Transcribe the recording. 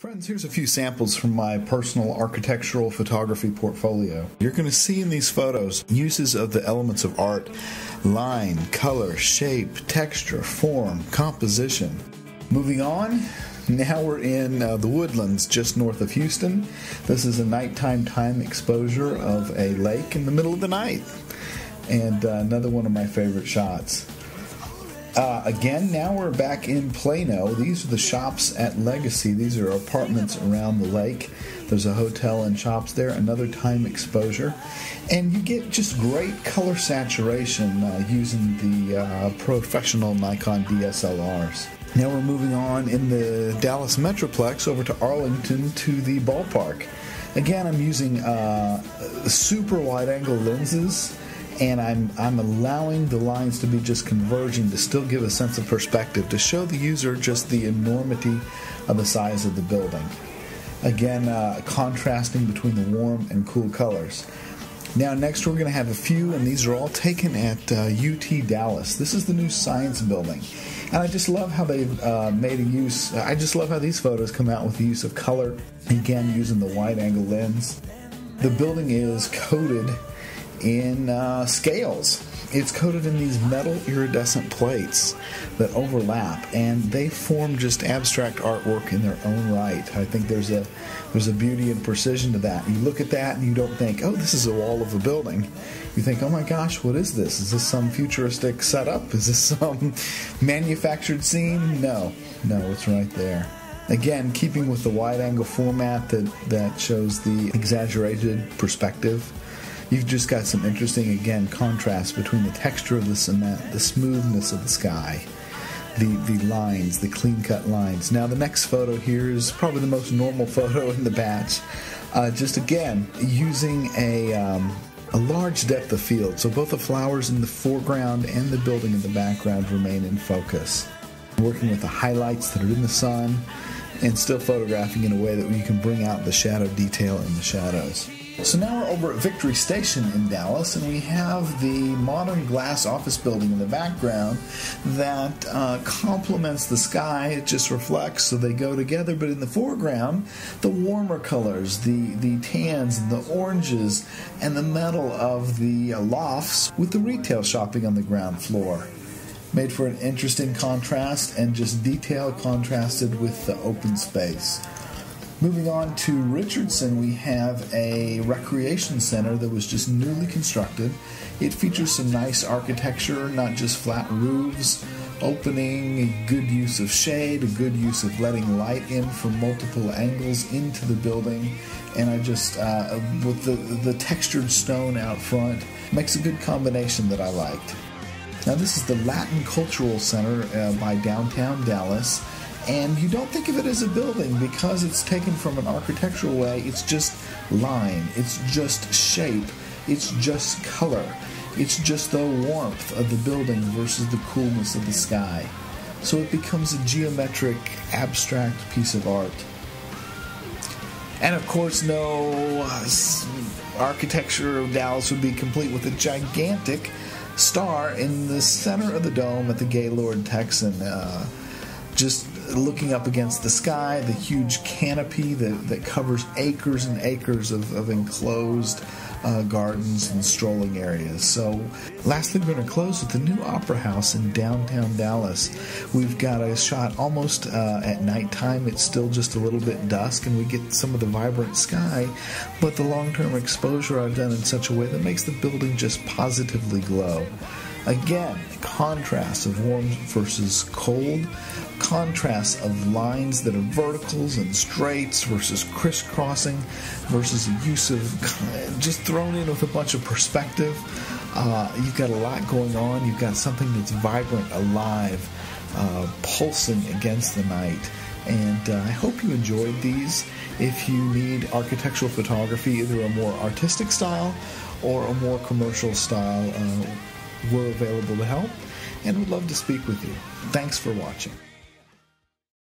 Friends, here's a few samples from my personal architectural photography portfolio. You're going to see in these photos uses of the elements of art: line, color, shape, texture, form, composition. Moving on, now we're in the Woodlands just north of Houston. This is a nighttime exposure of a lake in the middle of the night, and another one of my favorite shots. Again, now we're back in Plano. These are the shops at Legacy. These are apartments around the lake. There's a hotel and shops there, another time exposure. And you get just great color saturation using the professional Nikon DSLRs. Now we're moving on in the Dallas Metroplex over to Arlington to the ballpark. Again, I'm using super wide-angle lenses, and I'm allowing the lines to be just converging to still give a sense of perspective, to show the user just the enormity of the size of the building. Again, contrasting between the warm and cool colors. Now next we're going to have a few, and these are all taken at UT Dallas. This is the new science building. And I just love how they've made a use, I just love how these photos come out with the use of color, again using the wide angle lens. The building is coated in scales. It's coated in these metal iridescent plates that overlap, and they form just abstract artwork in their own right. I think there's a beauty and precision to that. You look at that and you don't think, oh, this is a wall of a building. You think, oh my gosh, what is this? Is this some futuristic setup? Is this some manufactured scene? No, it's right there. Again, keeping with the wide-angle format that shows the exaggerated perspective. You've just got some interesting, again, contrast between the texture of the cement, the smoothness of the sky, the lines, the clean-cut lines. Now, the next photo here is probably the most normal photo in the batch. Just, again, using a large depth of field, so both the flowers in the foreground and the building in the background remain in focus. Working with the highlights that are in the sun and still photographing in a way that you can bring out the shadow detail in the shadows. So now we're over at Victory Station in Dallas, and we have the modern glass office building in the background that complements the sky. It just reflects, so they go together. But in the foreground, the warmer colors, the tans and the oranges and the metal of the lofts with the retail shopping on the ground floor. Made for an interesting contrast, and just detail contrasted with the open space. Moving on to Richardson, we have a recreation center that was just newly constructed. It features some nice architecture, not just flat roofs, opening, a good use of shade, a good use of letting light in from multiple angles into the building, and I just, with the textured stone out front, makes a good combination that I liked. Now this is the Latin Cultural Center by downtown Dallas. And you don't think of it as a building because it's taken from an architectural way. It's just line, it's just shape, it's just color, it's just the warmth of the building versus the coolness of the sky. So it becomes a geometric, abstract piece of art. And of course, no architecture of Dallas would be complete with a gigantic star in the center of the dome at the Gaylord Texan. Just looking up against the sky, the huge canopy that covers acres and acres of enclosed gardens and strolling areas. So lastly, we're going to close with the new Opera House in downtown Dallas. We've got a shot almost at nighttime. It's still just a little bit dusk, and we get some of the vibrant sky, but the long-term exposure I've done in such a way that makes the building just positively glow. Again, contrast of warm versus cold, contrast of lines that are verticals and straights versus crisscrossing versus the use of just thrown in with a bunch of perspective. You've got a lot going on. You've got something that's vibrant, alive, pulsing against the night. And I hope you enjoyed these. If you need architectural photography, either a more artistic style or a more commercial style, we're available to help, and would love to speak with you. Thanks for watching.